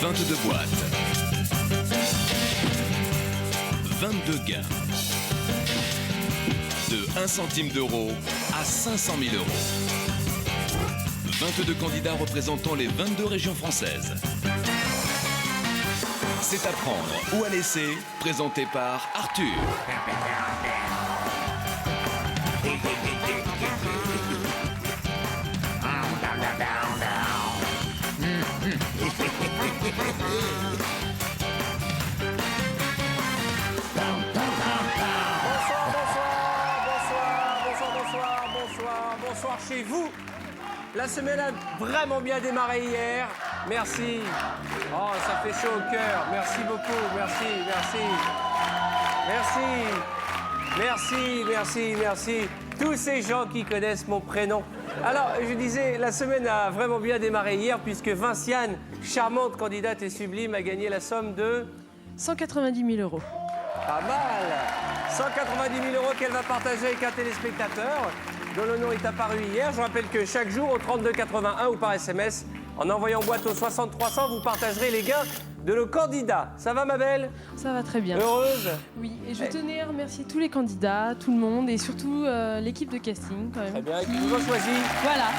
22 boîtes. 22 gains. De 1 centime d'euro à 500 000 euros. 22 candidats représentant les 22 régions françaises. C'est à prendre ou à laisser, présenté par Arthur. Bonsoir chez vous. La semaine a vraiment bien démarré hier. Merci. Oh, ça fait chaud au cœur. Merci beaucoup. Merci. Tous ces gens qui connaissent mon prénom. Alors, je disais, la semaine a vraiment bien démarré hier puisque Vinciane, charmante candidate et sublime, a gagné la somme de 190 000 euros. Pas mal. 190 000 euros qu'elle va partager avec un téléspectateur dont le nom est apparu hier. Je rappelle que chaque jour, au 3281 ou par SMS, en envoyant boîte au 60 300, vous partagerez les gains de nos candidats. Ça va, ma belle? Ça va très bien. Heureuse? Oui, et je tenais à remercier tous les candidats, tout le monde, et surtout l'équipe de casting, quand même. Très bien, et qui nous ont choisi. Voilà.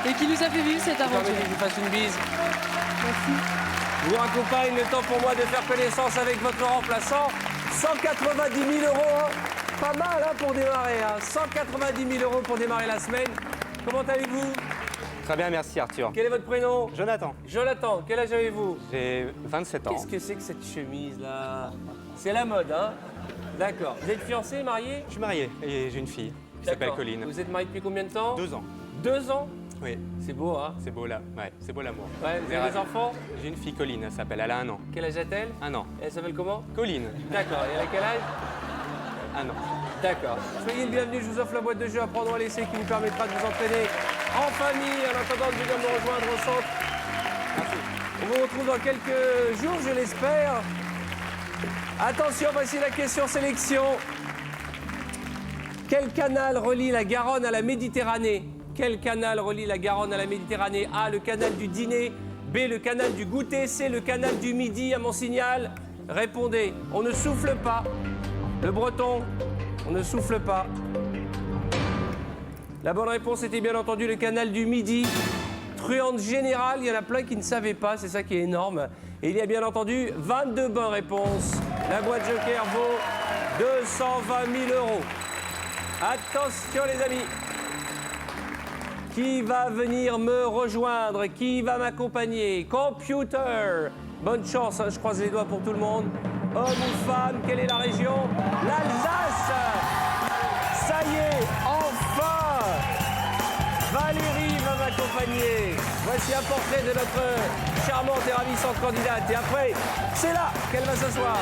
Et qui nous a fait vivre cette aventure. Permettez que je vous fasse une bise. Merci. Je vous raccompagne, le temps pour moi de faire connaissance avec votre remplaçant. 190 000 euros, hein. Pas mal hein, pour démarrer. Hein. 190 000 euros pour démarrer la semaine. Comment allez-vous? Très bien, merci Arthur. Quel est votre prénom? Jonathan. Jonathan, quel âge avez-vous? J'ai 27 ans. Qu'est-ce que c'est que cette chemise-là? C'est la mode, hein? D'accord. Vous êtes fiancé, marié? Je suis marié et j'ai une fille qui s'appelle D'accord. Colline. Vous êtes marié depuis combien de temps? 2 ans. 2 ans? Oui, C'est beau, hein? c'est beau là. Ouais, c'est beau l'amour. Ouais, vous avez des enfants? J'ai une fille Colline, elle s'appelle, elle a 1 an. Quel âge a-t-elle? 1 an. Elle s'appelle comment? Colline, D'accord. Et elle a quel âge? 1 an. D'accord. Soyez le bienvenu, je vous offre la boîte de jeu à prendre ou à laisser qui vous permettra de vous entraîner en famille en attendant de venir me rejoindre au centre. Merci. On vous retrouve dans quelques jours, je l'espère. Attention, voici la question sélection. Quel canal relie la Garonne à la Méditerranée? Quel canal relie la Garonne à la Méditerranée? A, le canal du dîner. B, le canal du goûter. C, le canal du midi. À mon signal, répondez. On ne souffle pas. Le breton, on ne souffle pas. La bonne réponse était bien entendu le canal du Midi. Truande générale, il y en a plein qui ne savaient pas, c'est ça qui est énorme. Et il y a bien entendu 22 bonnes réponses. La boîte Joker vaut 220 000 euros. Attention les amis. Qui va venir me rejoindre? Qui va m'accompagner? Computer. Bonne chance, hein, je croise les doigts pour tout le monde. Homme ou femme, quelle est la région? L'Alsace. Ça y est, enfin Valérie va m'accompagner. Voici un portrait de notre charmante et ravissante candidate. Et après, c'est là qu'elle va s'asseoir.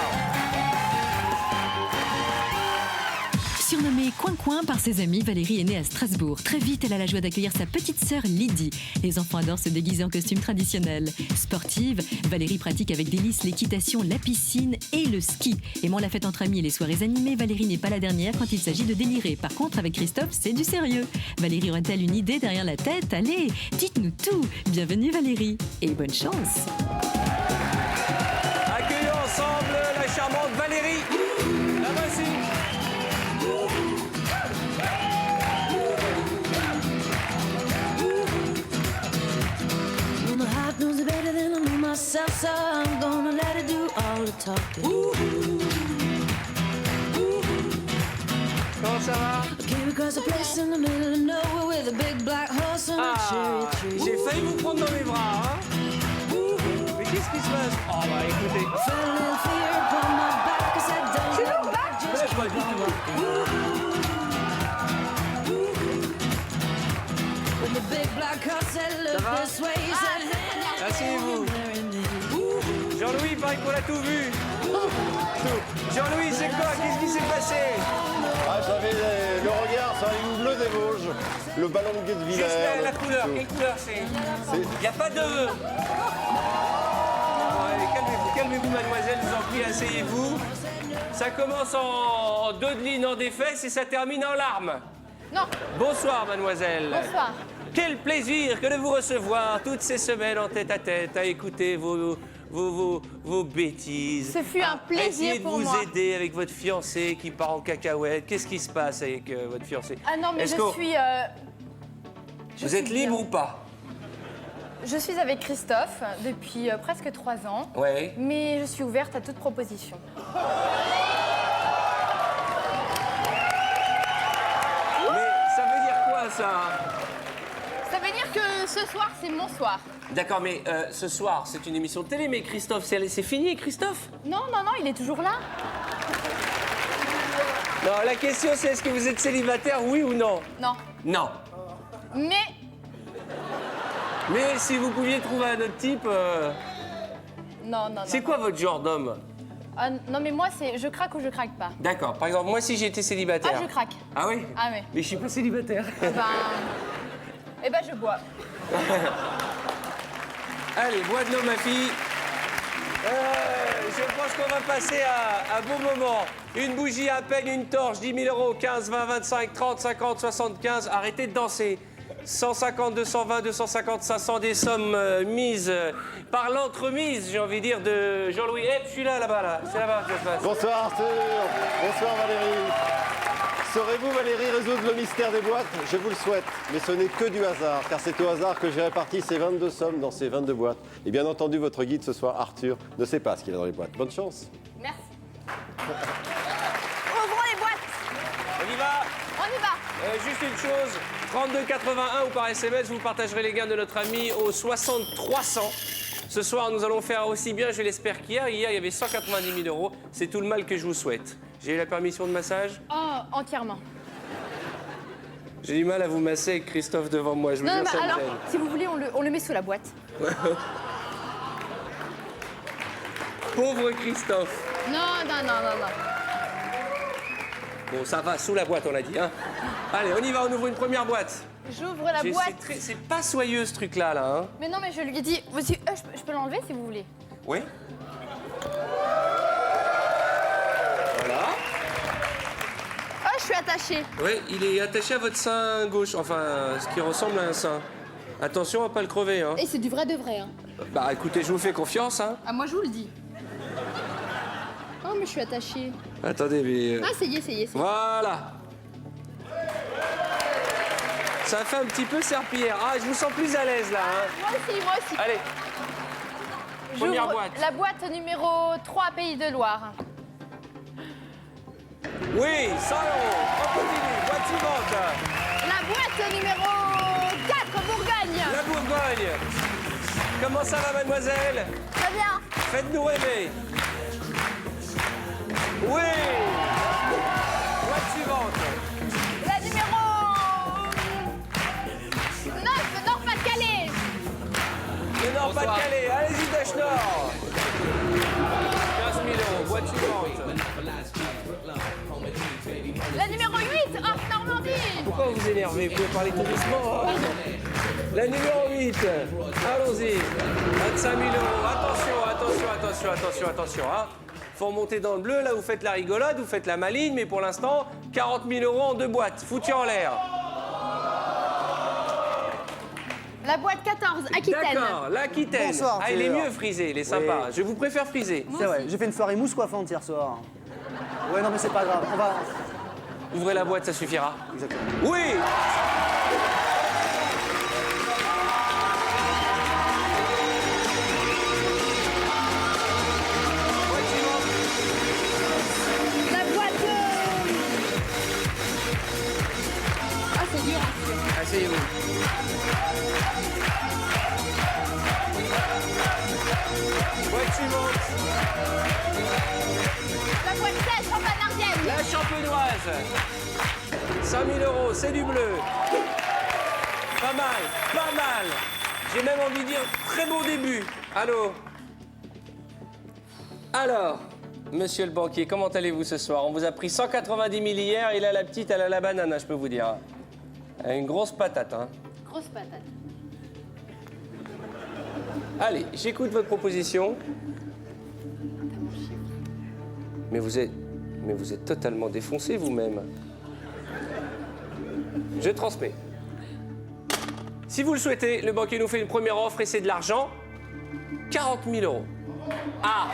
Surnommée Coin-Coin par ses amis, Valérie est née à Strasbourg. Très vite, elle a la joie d'accueillir sa petite sœur Lydie. Les enfants adorent se déguiser en costume traditionnel. Sportive, Valérie pratique avec délice l'équitation, la piscine et le ski. Aimant la fête entre amis et les soirées animées, Valérie n'est pas la dernière quand il s'agit de délirer. Par contre, avec Christophe, c'est du sérieux. Valérie aurait-elle une idée derrière la tête? Allez, dites-nous tout. Bienvenue Valérie et bonne chance. Accueillons ensemble la charmante Valérie. La voici. The heart knows better than I know myself, so I'm gonna let it do all the talking. Comment ça va? I came across a place in the middle of nowhere with a big black horse and a cherry tree. J'ai failli vous prendre dans mes bras, hein? Mais qu'est-ce qui se passe? Oh bah écoutez. I felt a little fear upon my back. I said, don't look back, just Pas du tout. when the big black horse said, look va? this way. He said, Asseyez-vous. Jean-Louis, il paraît qu'on l'a tout vu. Jean-Louis, c'est quoi? Qu'est-ce qui s'est passé? Ah, j'avais le regard sur la ligne bleue des Vosges, le ballon de Guebwiller. Juste la couleur, quelle couleur c'est? Il n'y a pas de... Calmez-vous, mademoiselle, je vous en prie, asseyez-vous. Ça commence en dos de ligne en défesse et ça termine en larmes. Non. Bonsoir, mademoiselle. Bonsoir. Quel plaisir que de vous recevoir toutes ces semaines en tête-à-tête à écouter vos bêtises. Ce fut un plaisir à essayer de pour vous moi. aider avec votre fiancé qui part en cacahuète. Qu'est-ce qui se passe avec votre fiancé? Ah non, mais Est-ce je qu'on- suis... Vous êtes libre ou pas? Je suis avec Christophe depuis presque 3 ans, Ouais. mais je suis ouverte à toute proposition. Mais ça veut dire quoi ça? Ça veut dire que ce soir, c'est mon soir. D'accord, mais ce soir, c'est une émission de télé, mais Christophe, c'est fini, Christophe? Non, il est toujours là. Non, la question, c'est est-ce que vous êtes célibataire, oui ou non? Non. Non. Mais si vous pouviez trouver un autre type, Non. c'est quoi votre genre d'homme? Ah, non, mais moi, c'est je craque ou je craque pas. D'accord, par exemple, moi, si j'étais célibataire... Ah, je craque. Ah oui? Ah oui. Mais je suis pas célibataire. Eh ben, je bois. Allez, bois de l'eau, ma fille. Je pense qu'on va passer à un beau moment. Une bougie à peine, une torche, 10 000 euros, 15, 20, 25, 30, 50, 75. Arrêtez de danser. 150, 220, 250, 500, des sommes mises par l'entremise, j'ai envie de dire, de Jean-Louis. Je suis là-bas, là. C'est là-bas que ça se passe. Bonsoir Arthur. Bonsoir Valérie. Saurez-vous, Valérie, résoudre le mystère des boîtes? Je vous le souhaite, mais ce n'est que du hasard, car c'est au hasard que j'ai réparti ces 22 sommes dans ces 22 boîtes. Et bien entendu, votre guide ce soir, Arthur, ne sait pas ce qu'il y a dans les boîtes. Bonne chance. Merci. Ouvrons les boîtes. On y va. On y va. Juste une chose, 32,81 ou par SMS, vous partagerez les gains de notre ami au 6300. Ce soir, nous allons faire aussi bien, je l'espère, qu'hier. Hier, il y avait 190 000 euros. C'est tout le mal que je vous souhaite. J'ai eu la permission de massage? Oh, entièrement. J'ai du mal à vous masser avec Christophe devant moi, je vous Non, jure, mais ça me alors, gêne. si vous voulez, on le met sous la boîte. Pauvre Christophe. Non. Bon, ça va, sous la boîte, on a dit, hein. Allez, on y va, on ouvre une première boîte. J'ouvre la boîte. C'est pas soyeux, ce truc-là, là, hein. Mais non, mais je lui ai dit, vas-y, je peux l'enlever si vous voulez. Oui. Voilà. Oh, je suis attachée. Oui, il est attaché à votre sein gauche, enfin, ce qui ressemble à un sein. Attention à pas le crever, hein. Et c'est du vrai de vrai, hein. Bah, écoutez, je vous fais confiance, hein. Ah, moi, je vous le dis. Oh, mais je suis attachée. Attendez, mais... Ah, ça y est. Voilà. Ça fait un petit peu serpillière. Ah, je vous sens plus à l'aise, là, hein. Moi aussi. Allez. Première J'ouvre boîte. la boîte numéro 3, Pays de Loire. Oui, 100 euros. On continue. Boîte suivante. La boîte numéro 4, Bourgogne. La Bourgogne. Comment ça va, mademoiselle? Très bien. Faites-nous rêver. Oui. Boîte suivante. La numéro 9, Nord-Pas-de-Calais. Le Nord-Pas-de-Calais. Allez-y, Dash Nord. 15 000 euros. Boîte suivante. La numéro 8, Normandie. Pourquoi vous vous énervez? Vous pouvez parler tout doucement, hein. La numéro 8. Allons-y. 25 000 euros. Attention, hein. Faut remonter dans le bleu. Là, vous faites la rigolade, vous faites la maligne, mais pour l'instant, 40 000 euros en 2 boîtes. Foutu en l'air. La boîte 14, Aquitaine. D'accord, l'Aquitaine. Bonsoir, Ah, il est Arthur. mieux frisé, il est sympa. Je vous préfère frisé. C'est vrai, j'ai fait une soirée mousse coiffante hier soir. Ouais, non, mais c'est pas grave, on va. Ouvrez la boîte, ça suffira. Exactement. Oui. La boîte. Ah, c'est dur. Asseyez-vous. Boîte suivante. La boîte 16, Champagne-Ardenne. La champenoise. 5 000 euros, c'est du bleu. Pas mal. J'ai même envie de dire très bon début. Allô? Alors, monsieur le banquier, comment allez-vous ce soir? On vous a pris 190 000 hier et là, la petite, elle a la banane, je peux vous dire. Elle a une grosse patate, hein. Grosse patate. Allez, j'écoute votre proposition. Mais vous êtes totalement défoncé vous-même. Je transmets. Si vous le souhaitez, le banquier nous fait une première offre et c'est de l'argent. 40 000 euros. Ah!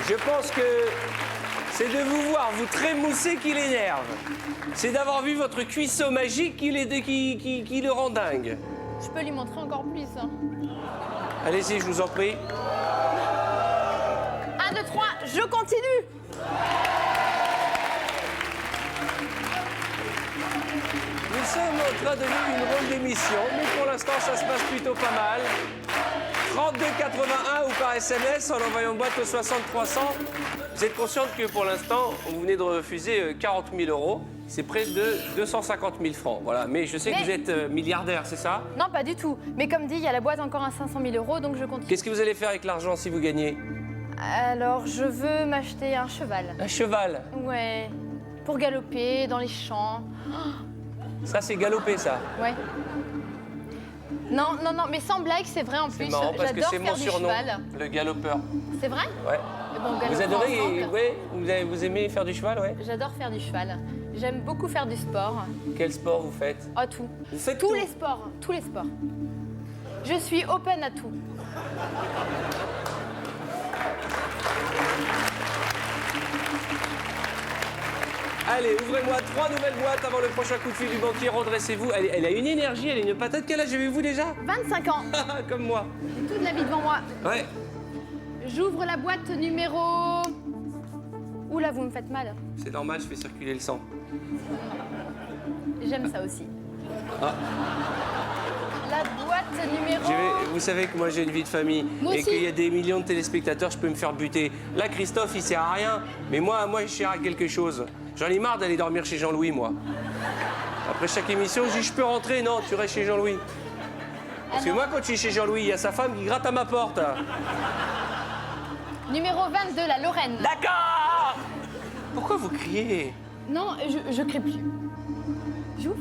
Je pense que c'est de vous voir vous trémousser qui l'énerve. C'est d'avoir vu votre cuisseau magique qui le rend dingue. Je peux lui montrer encore plus. Hein. Allez-y, je vous en prie. 1, 2, 3, je continue. Nous sommes en train de vivre une drôle d'émission, mais pour l'instant, ça se passe plutôt pas mal. 32,81 ou par SMS en envoyant boîte au 60 300. Vous êtes consciente que pour l'instant, vous venez de refuser 40 000 euros. C'est près de 250 000 francs. Voilà. Mais je sais que vous êtes milliardaire, c'est ça? Non, pas du tout. Mais comme dit, il y a la boîte encore à 500 000 euros, donc je continue. Qu'est-ce que vous allez faire avec l'argent si vous gagnez? Alors, je veux m'acheter un cheval. Un cheval? Ouais. Pour galoper dans les champs. Ça, c'est galopé, ça. Ouais. Non, non, non, mais sans blague, c'est vrai en plus. C'est marrant parce que J'adore c'est faire mon du surnom, cheval. le galopeur. C'est vrai? Ouais. Bon, Vous galopons adorez, ensemble. ouais, vous aimez faire du cheval, ouais? J'adore faire du cheval. J'aime beaucoup faire du sport. Quel sport vous faites? Ah, tout. Vous faites tous tout les sports, tous les sports. Je suis open à tout. Allez, ouvrez-moi 3 nouvelles boîtes avant le prochain coup de fil du banquier. Redressez-vous. Elle a une énergie, elle a une patate. Quel âge avez-vous déjà? 25 ans. Comme moi. J'ai toute la vie devant moi. Ouais. J'ouvre la boîte numéro... Oula, vous me faites mal. C'est normal, je fais circuler le sang. J'aime ça aussi. Ah. La boîte numéro... Vous savez que moi j'ai une vie de famille Moi et aussi. qu'il y a des millions de téléspectateurs, je peux me faire buter. Là, Christophe, il sert à rien. Mais moi je sers à quelque chose. J'en ai marre d'aller dormir chez Jean-Louis, moi. Après chaque émission, je dis, je peux rentrer? Non, tu restes chez Jean-Louis. Parce que moi, quand je suis chez Jean-Louis, il y a sa femme qui gratte à ma porte. Numéro 22, la Lorraine. D'accord! Pourquoi vous criez? Non, je crie plus. J'ouvre?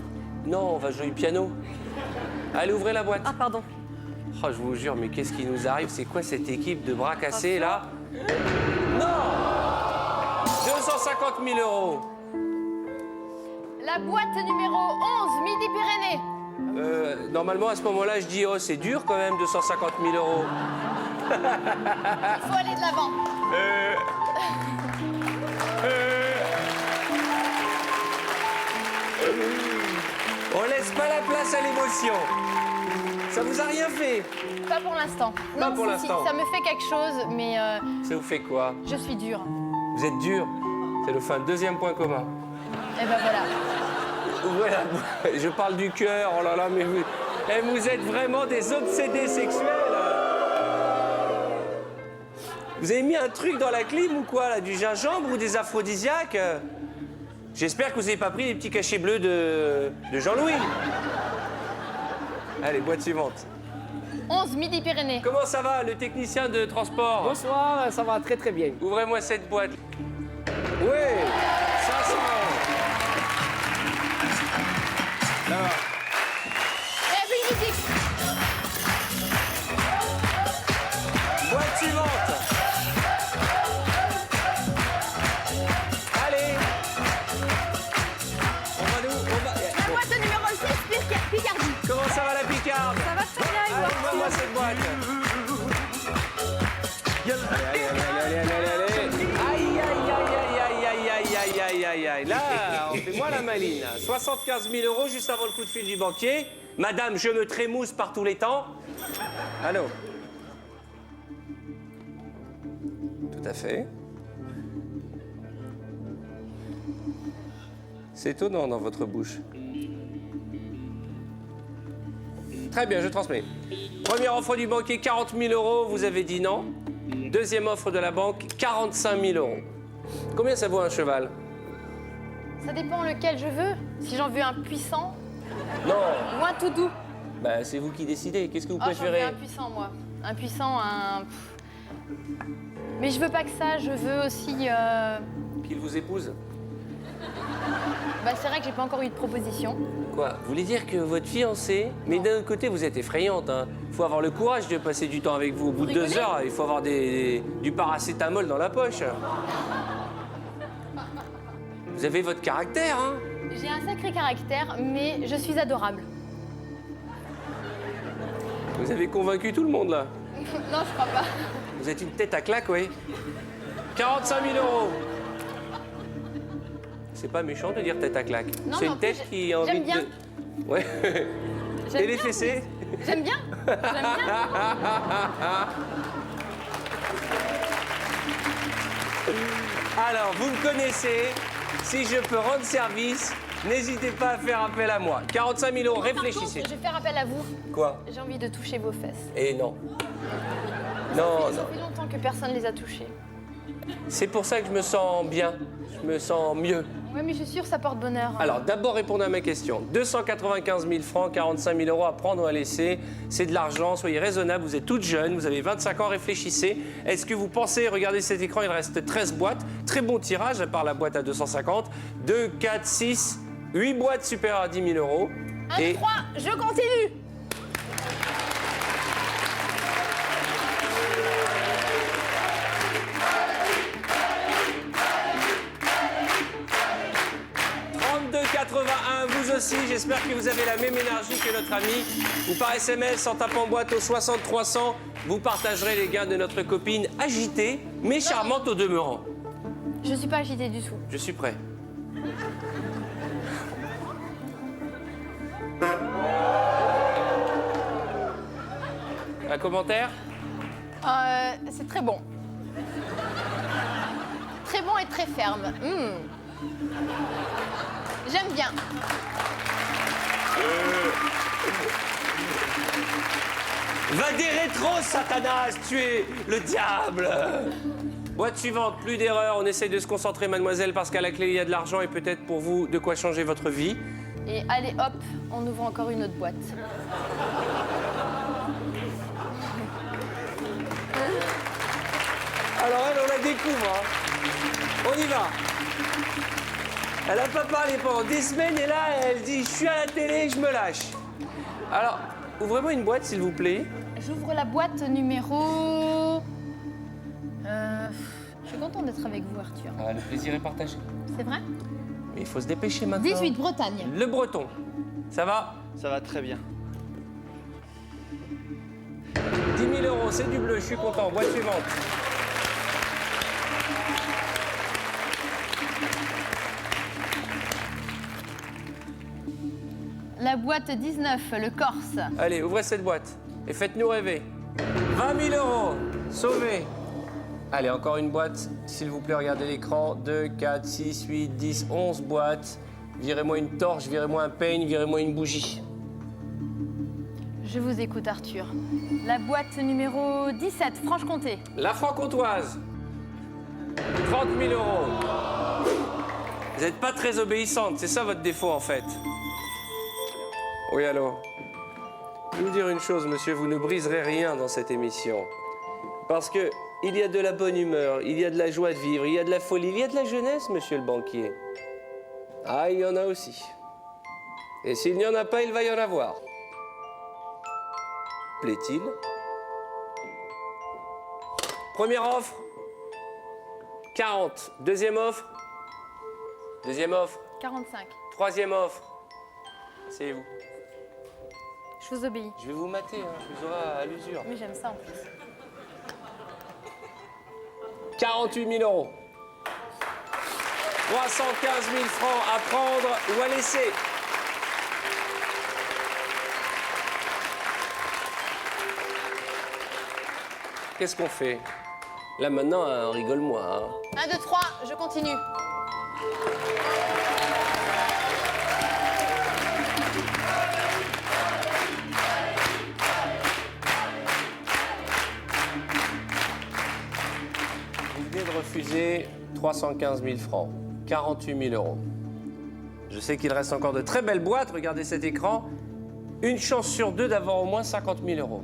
Non, on va jouer du piano. Allez, ouvrez la boîte. Ah, pardon. Oh, je vous jure, mais qu'est-ce qui nous arrive? C'est quoi cette équipe de bras cassés, là? Non! 250 000 euros. La boîte numéro 11, Midi-Pyrénées. Normalement, à ce moment-là, je dis, oh, c'est dur quand même, 250 000 euros. Il faut aller de l'avant. On laisse pas la place à l'émotion. Ça vous a rien fait? Pas pour l'instant. Pas Non, pour si, l'instant. ça me fait quelque chose, mais Ça vous fait quoi? je suis dure. Vous êtes dur. C'est le fin. Deuxième point commun. Et ben voilà. Ouvrez la boîte. Je parle du cœur. Oh là là, mais vous êtes vraiment des obsédés sexuels. Vous avez mis un truc dans la clim ou quoi, là? Du gingembre ou des aphrodisiaques? J'espère que vous n'avez pas pris les petits cachets bleus de Jean-Louis. Allez, boîte suivante. 11, Midi-Pyrénées. Comment ça va, le technicien de transport? Bonsoir, ça va très très bien. Ouvrez-moi cette boîte. Oui, 500. Là. Et puis musique. Boîte suivante. Allez. On va nous... La boîte numéro 6, Picardie. Comment ça va la picarde? Ça va très bien, Allez, ouvre-moi cette boîte. Allez, allez, allez, allez, allez, allez. Aïe, aïe, aïe, aïe, aïe, aïe, aïe, aïe, aïe, aïe. Là, on fait moins la maline. 75 000 euros juste avant le coup de fil du banquier. Madame, je me trémousse par tous les temps. Allô? Tout à fait. C'est étonnant dans votre bouche. Très bien, je transmets. Première offre du banquier, 40 000 euros. Vous avez dit non. Deuxième offre de la banque, 45 000 euros. Combien ça vaut un cheval? Ça dépend lequel je veux. Si j'en veux un puissant Non. ou un tout doux. Bah, c'est vous qui décidez. Qu'est-ce que vous Ah, j'en veux préférez? un puissant, moi. Un puissant, un... Mais je veux pas que ça, je veux aussi... Qu'il vous épouse? Bah, c'est vrai que j'ai pas encore eu de proposition. Quoi? Vous voulez dire que votre fiancé... Mais d'un autre côté, vous êtes effrayante, hein. Il faut avoir le courage de passer du temps avec vous. Au bout de 2 heures, il faut avoir du paracétamol dans la poche. Vous avez votre caractère, hein. J'ai un sacré caractère, mais je suis adorable. Vous avez convaincu tout le monde, là. Non, je crois pas. Vous êtes une tête à claque, oui. 45 000 €. C'est pas méchant de dire tête à claque. Non, C'est mais en une tête plus, qui a envie j'aime bien. de... Ouais. J'aime Et les bien, fessées? J'aime bien. J'aime bien. Alors, vous me connaissez. Si je peux rendre service, n'hésitez pas à faire appel à moi. 45 000 €, Par réfléchissez. contre, je vais faire appel à vous. Quoi? J'ai envie de toucher vos fesses. Et non. Non, Ça non. fait longtemps que personne les a touchées. C'est pour ça que je me sens bien. Je me sens mieux. Ouais, mais je suis sûre que ça porte bonheur. Alors, d'abord, répondez à ma question. 295 000 francs, 45 000 € à prendre ou à laisser. C'est de l'argent, soyez raisonnable. Vous êtes toute jeune, vous avez 25 ans, réfléchissez. Est-ce que vous pensez, regardez cet écran, il reste 13 boîtes. Très bon tirage, à part la boîte à 250. 2, 4, 6, 8 boîtes supérieures à 10 000 €. 1, 3, je continue. Vous aussi, j'espère que vous avez la même énergie que notre ami. Ou par SMS, en tapant boîte au 60 300, vous partagerez les gains de notre copine agitée, mais charmante au demeurant. Je suis pas agitée du tout. Je suis prêt. Un commentaire? C'est très bon. Très bon et très ferme. J'aime bien. Va des rétros, Satanas, tu es le diable. Boîte suivante, plus d'erreurs, on essaye de se concentrer, mademoiselle, parce qu'à la clé, il y a de l'argent et peut-être pour vous de quoi changer votre vie. Et allez, hop, on ouvre encore une autre boîte. Alors elle, on la découvre, hein. On y va. Elle n'a pas parlé pendant des semaines et là, elle dit « je suis à la télé, je me lâche ». Alors, ouvrez-moi une boîte, s'il vous plaît. J'ouvre la boîte numéro... Je suis contente d'être avec vous, Arthur. Ah, le plaisir est partagé. C'est vrai? Mais il faut se dépêcher maintenant. 18, Bretagne. Le breton. Ça va? Ça va très bien. 10 000 €, c'est du bleu, je suis content. Boîte suivante. La boîte 19, le Corse. Allez, ouvrez cette boîte et faites-nous rêver. 20 000 €, sauvé. Allez, encore une boîte, s'il vous plaît, regardez l'écran. 2, 4, 6, 8, 10, 11 boîtes. Virez-moi une torche, virez-moi un peigne, virez-moi une bougie. Je vous écoute, Arthur. La boîte numéro 17, Franche-Comté. La franc-comtoise. 30 000 €. Vous n'êtes pas très obéissante, c'est ça votre défaut en fait. Oui, allô. Je vais vous dire une chose, monsieur, vous ne briserez rien dans cette émission. Parce que il y a de la bonne humeur, il y a de la joie de vivre, il y a de la folie, il y a de la jeunesse, monsieur le banquier. Ah, il y en a aussi. Et s'il n'y en a pas, il va y en avoir. Plaît-il? Première offre, 40. Deuxième offre. Deuxième offre. 45. Troisième offre. Asseyez-vous. Je vous obéis. Je vais vous mater, hein. Je vous aurai à l'usure. Mais j'aime ça en plus. 48 000 €. 315 000 francs à prendre ou à laisser. Qu'est-ce qu'on fait? Là maintenant, hein, rigole-moi. Hein. 1, 2, 3, je continue. Vous venez de refuser 315 000 francs, 48 000 €. Je sais qu'il reste encore de très belles boîtes, regardez cet écran. Une chance sur deux d'avoir au moins 50 000 €.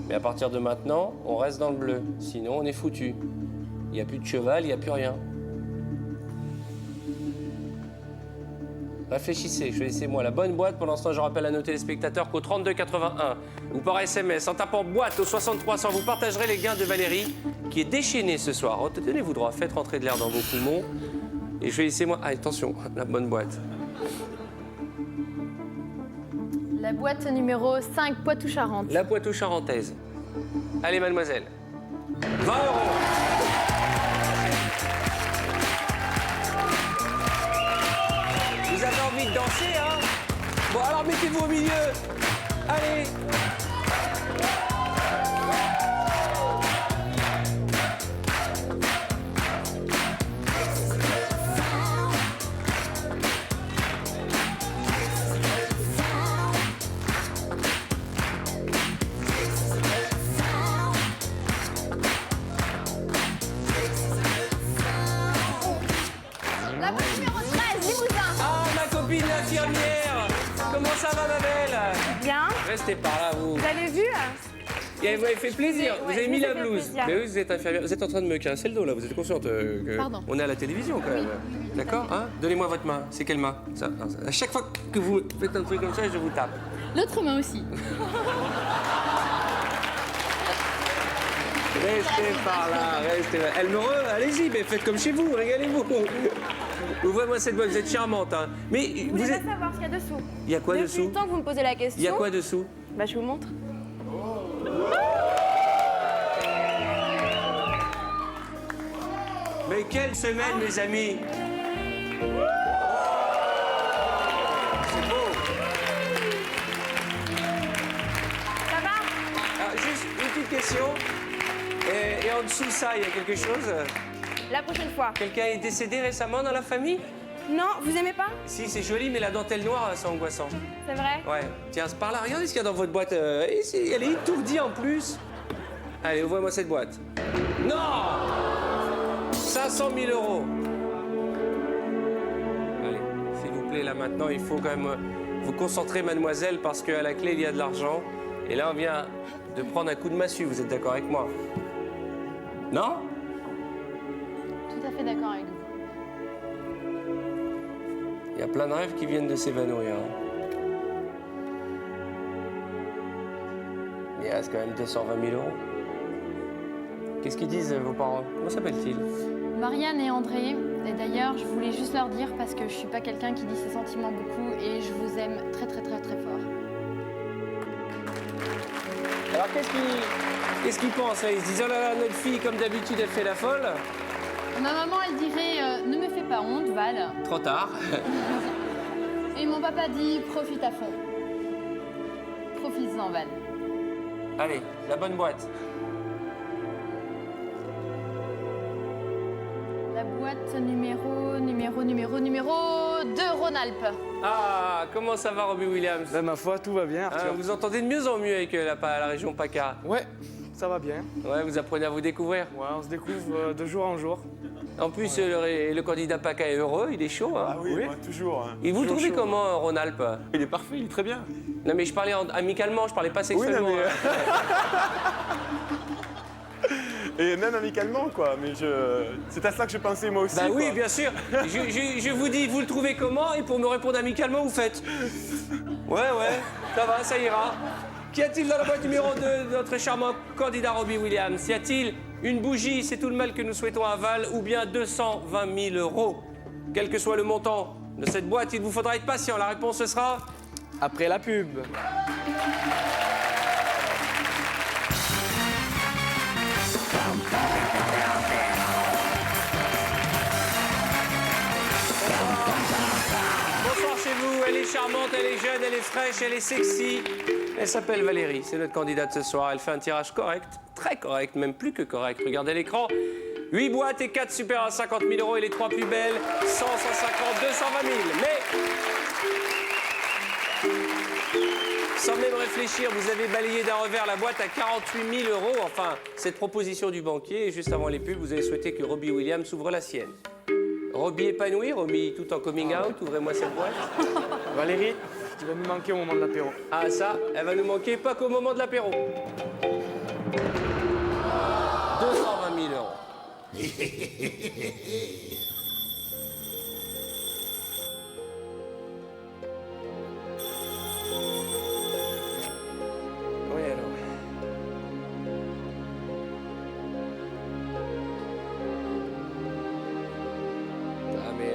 Mais à partir de maintenant, on reste dans le bleu. Sinon, on est foutu. Il n'y a plus de cheval, il n'y a plus rien. Réfléchissez, choisissez-moi la bonne boîte. Pour l'instant, je rappelle à nos téléspectateurs qu'au 3281 ou par SMS, en tapant boîte au 63 300, vous partagerez les gains de Valérie, qui est déchaînée ce soir. Tenez-vous droit, faites rentrer de l'air dans vos poumons. Et choisissez-moi... Ah, attention, la bonne boîte. La boîte numéro 5, Poitou-Charentes. La Poitou-Charentaise. Allez, mademoiselle. 20 €. Vous avez envie de danser, hein? Bon, alors mettez-vous au milieu. Allez. La boîte numéro 13, Limousin. Ah, ma copine l'infirmière. Comment ça va, ma belle? Bien. Restez par là, vous. Vous avez vu Et vous m'avez fait plaisir. Ouais, Vous avez je mis vous ai la fait blouse. plaisir. Mais oui, vous êtes infirmière. Vous êtes en train de me casser le dos, là. Vous êtes consciente que Pardon. on est à la télévision, quand même. D'accord, hein? Donnez-moi votre main. C'est quelle main? Ça. À chaque fois que vous faites un truc comme ça, je vous tape. L'autre main aussi. Restez par là, restez là. Elle me allez-y, mais faites comme chez vous, régalez-vous. Ouvrez-moi cette boîte, vous êtes charmante, hein. Mais Vous vous voulez êtes... pas savoir ce qu'il y a dessous. Il y a quoi Depuis dessous? le temps que vous me posez la question. Il y a quoi dessous? Bah, je vous montre. Mais quelle semaine, mes amis! C'est beau! Ça va? Alors, juste une petite question. Et en dessous de ça, il y a quelque chose? La prochaine fois. Quelqu'un est décédé récemment dans la famille? Non, vous aimez pas? Si, c'est joli, mais la dentelle noire, c'est angoissant. C'est vrai? Ouais. Tiens, c'est par là, regardez ce qu'il y a dans votre boîte. Elle est étourdie en plus. Allez, ouvrez-moi cette boîte. Non! 500 000 €. Allez, s'il vous plaît, là maintenant, il faut quand même vous concentrer, mademoiselle, parce qu'à la clé, il y a de l'argent. Et là, on vient de prendre un coup de massue, vous êtes d'accord avec moi? Non? Tout à fait d'accord avec vous. Il y a plein de rêves qui viennent de s'évanouir. Il reste quand même 220 000 €. Qu'est-ce qu'ils disent, vos parents? Comment s'appellent-ils? Marianne et André, et d'ailleurs, je voulais juste leur dire parce que je suis pas quelqu'un qui dit ses sentiments beaucoup et je vous aime très très très très fort. Alors qu'est-ce qu'ils pensent là? Ils se disent, oh là là, notre fille, comme d'habitude, elle fait la folle. Ma maman, elle dirait ne me fais pas honte, Val. Trop tard. Et mon papa dit profite à fond. Profites-en, Val. Allez, la bonne boîte. La boîte numéro 2, Rhône-Alpes. Ah, comment ça va, Robbie Williams? Ben, ma foi, tout va bien, Arthur. Vous entendez de mieux en mieux avec la région PACA. Ouais, ça va bien. Ouais, vous apprenez à vous découvrir. Ouais, on se découvre de jour en jour. En plus, le candidat PACA est heureux, il est chaud. Hein. Ah oui, moi, toujours. Hein. Et vous le Toujours trouvez chaud. comment, Rhône-Alpes? Il est parfait, il est très bien. Non, mais je parlais amicalement, je parlais pas sexuellement. Oui, non, mais, hein. Et même amicalement, quoi. Mais c'est à ça que je pensais moi aussi. Bah oui, quoi. bien sûr. Je vous dis, vous le trouvez comment? Et pour me répondre amicalement, vous faites. Ouais, ça va, ça ira. Qu'y a-t-il dans la boîte numéro 2 de notre charmant candidat Robbie Williams? Y a-t-il une bougie, c'est tout le mal que nous souhaitons à Val, ou bien 220 000 €? Quel que soit le montant de cette boîte, il vous faudra être patient. La réponse, ce sera... Après la pub. Bonsoir chez vous, elle est charmante, elle est jeune, elle est fraîche, elle est sexy. Elle s'appelle Valérie, c'est notre candidate ce soir. Elle fait un tirage correct, très correct, même plus que correct. Regardez l'écran. 8 boîtes et 4 super à 50 000 € et les 3 plus belles, 100, 150, 220 000. Mais, sans même réfléchir, vous avez balayé d'un revers la boîte à 48 000 €. Enfin, cette proposition du banquier, et juste avant les pubs, vous avez souhaité que Robbie Williams ouvre la sienne. Robbie épanoui, Robbie tout en coming out, ouvrez-moi cette boîte. Valérie, tu vas nous manquer au moment de l'apéro. Ah ça, elle va nous manquer pas qu'au moment de l'apéro. 220 000 €. Oui alors. Ah mais...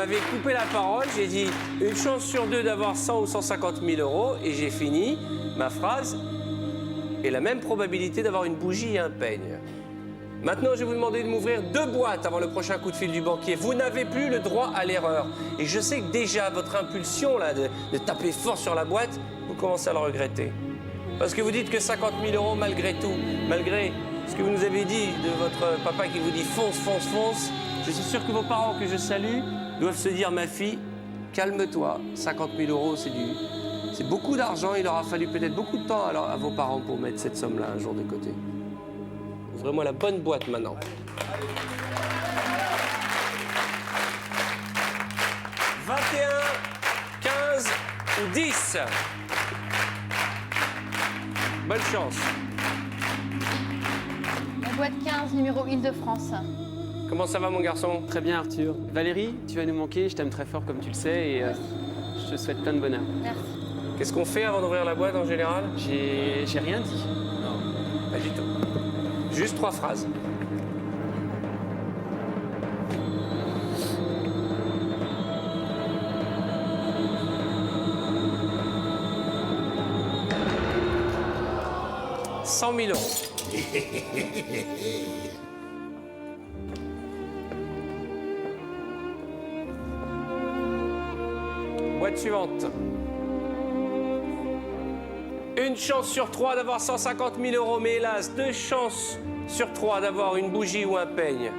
m'avez coupé la parole, j'ai dit une chance sur 2 d'avoir 100 ou 150 000 euros et j'ai fini ma phrase et la même probabilité d'avoir une bougie et un peigne. Maintenant, je vais vous demander de m'ouvrir 2 boîtes avant le prochain coup de fil du banquier. Vous n'avez plus le droit à l'erreur. Et je sais que déjà, votre impulsion là, de taper fort sur la boîte, vous commencez à le regretter. Parce que vous dites que 50 000 euros malgré tout, malgré ce que vous nous avez dit de votre papa qui vous dit fonce, fonce, fonce, je suis sûr que vos parents que je salue doivent se dire, ma fille, calme-toi, 50 000 euros, c'est beaucoup d'argent. Il aura fallu peut-être beaucoup de temps à vos parents pour mettre cette somme-là un jour de côté. Ouvrez-moi la bonne boîte maintenant. 21, 15 ou 10. Bonne chance. La boîte 15, numéro Île-de-France. Comment ça va, mon garçon? Très bien, Arthur. Valérie, tu vas nous manquer, je t'aime très fort comme tu le sais et je te souhaite plein de bonheur. Merci. Qu'est-ce qu'on fait avant d'ouvrir la boîte en général? J'ai rien dit. Non, pas du tout. Juste 3 phrases. « 100 000 euros. Boîte suivante. Une chance sur 3 d'avoir 150 000 euros, mais hélas, 2 chances sur 3 d'avoir une bougie ou un peigne.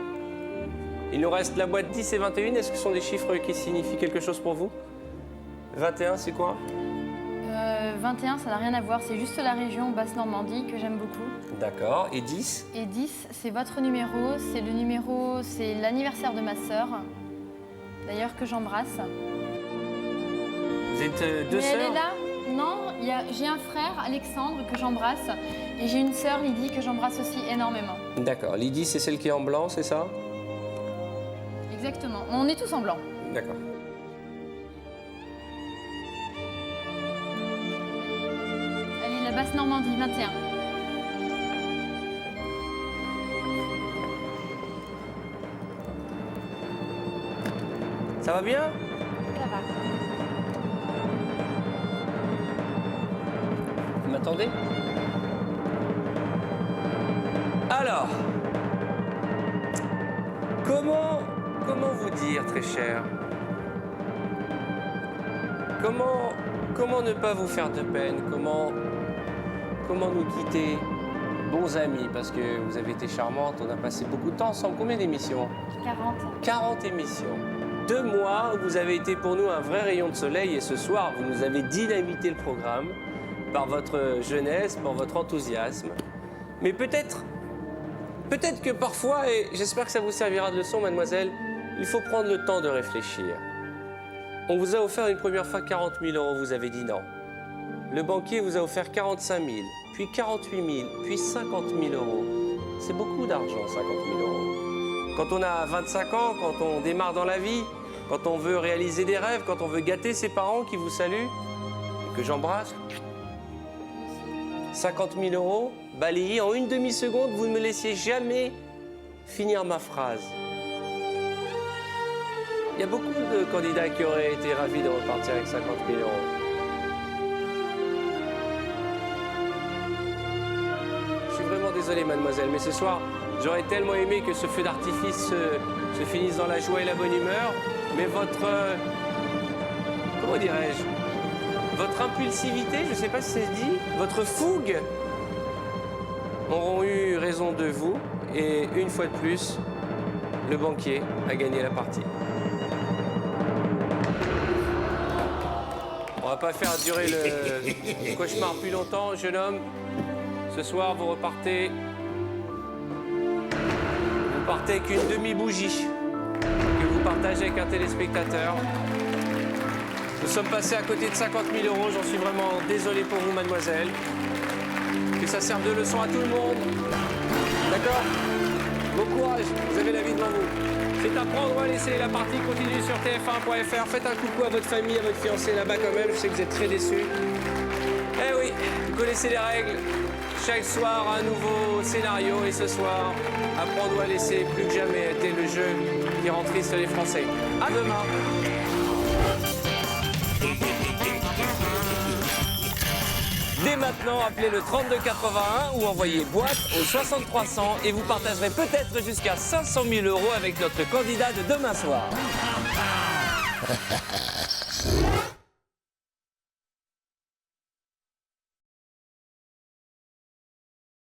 Il nous reste la boîte 10 et 21. Est-ce que ce sont des chiffres qui signifient quelque chose pour vous? 21, c'est quoi? 21, ça n'a rien à voir, c'est juste la région Basse-Normandie que j'aime beaucoup. D'accord. Et 10? Et 10, c'est votre numéro, c'est l'anniversaire de ma sœur, d'ailleurs que j'embrasse. Vous êtes 2 Mais sœurs? elle est là? Non, j'ai un frère, Alexandre, que j'embrasse, et j'ai une sœur, Lydie, que j'embrasse aussi énormément. D'accord. Lydie, c'est celle qui est en blanc, c'est ça? Exactement. On est tous en blanc. D'accord. Allez, la Basse-Normandie, 21. Ça va bien? Ça va. Vous m'attendez? Alors, comment vous dire, très cher? Comment ne pas vous faire de peine? Comment nous quitter bons amis? Parce que vous avez été charmante, on a passé beaucoup de temps ensemble. Combien d'émissions? 40. 40 émissions. 2 mois où vous avez été pour nous un vrai rayon de soleil et ce soir, vous nous avez dynamité le programme par votre jeunesse, par votre enthousiasme. Mais peut-être que parfois, et j'espère que ça vous servira de leçon, mademoiselle, il faut prendre le temps de réfléchir. On vous a offert une première fois 40 000 euros, vous avez dit non. Le banquier vous a offert 45 000, puis 48 000, puis 50 000 euros. C'est beaucoup d'argent, 50 000 euros. Quand on a 25 ans, quand on démarre dans la vie, quand on veut réaliser des rêves, quand on veut gâter ses parents qui vous saluent, et que j'embrasse, 50 000 euros, balayés en une demi-seconde, vous ne me laissiez jamais finir ma phrase. Il y a beaucoup de candidats qui auraient été ravis de repartir avec 50 000 euros. Je suis vraiment désolé, mademoiselle, mais ce soir, j'aurais tellement aimé que ce feu d'artifice se finisse dans la joie et la bonne humeur, mais votre... comment dirais-je? Votre impulsivité, je ne sais pas si c'est dit, votre fougue auront eu raison de vous, et une fois de plus, le banquier a gagné la partie. On va pas faire durer le cauchemar plus longtemps, jeune homme. Ce soir, vous repartez avec une demi-bougie que vous partagez avec un téléspectateur. Nous sommes passés à côté de 50 000 euros. J'en suis vraiment désolé pour vous, mademoiselle. Que ça serve de leçon à tout le monde. D'accord? Bon courage, vous avez la vie devant vous. C'est à prendre ou à laisser. La partie continue sur tf1.fr. Faites un coucou à votre famille, à votre fiancé là-bas quand même. Je sais que vous êtes très déçus. Eh oui, vous connaissez les règles. Chaque soir, un nouveau scénario. Et ce soir, apprendre ou à laisser plus que jamais était le jeu qui rend triste les Français. À demain. Dès maintenant, appelez le 3281 ou envoyez boîte au 6300 et vous partagerez peut-être jusqu'à 500 000 € avec notre candidat de demain soir.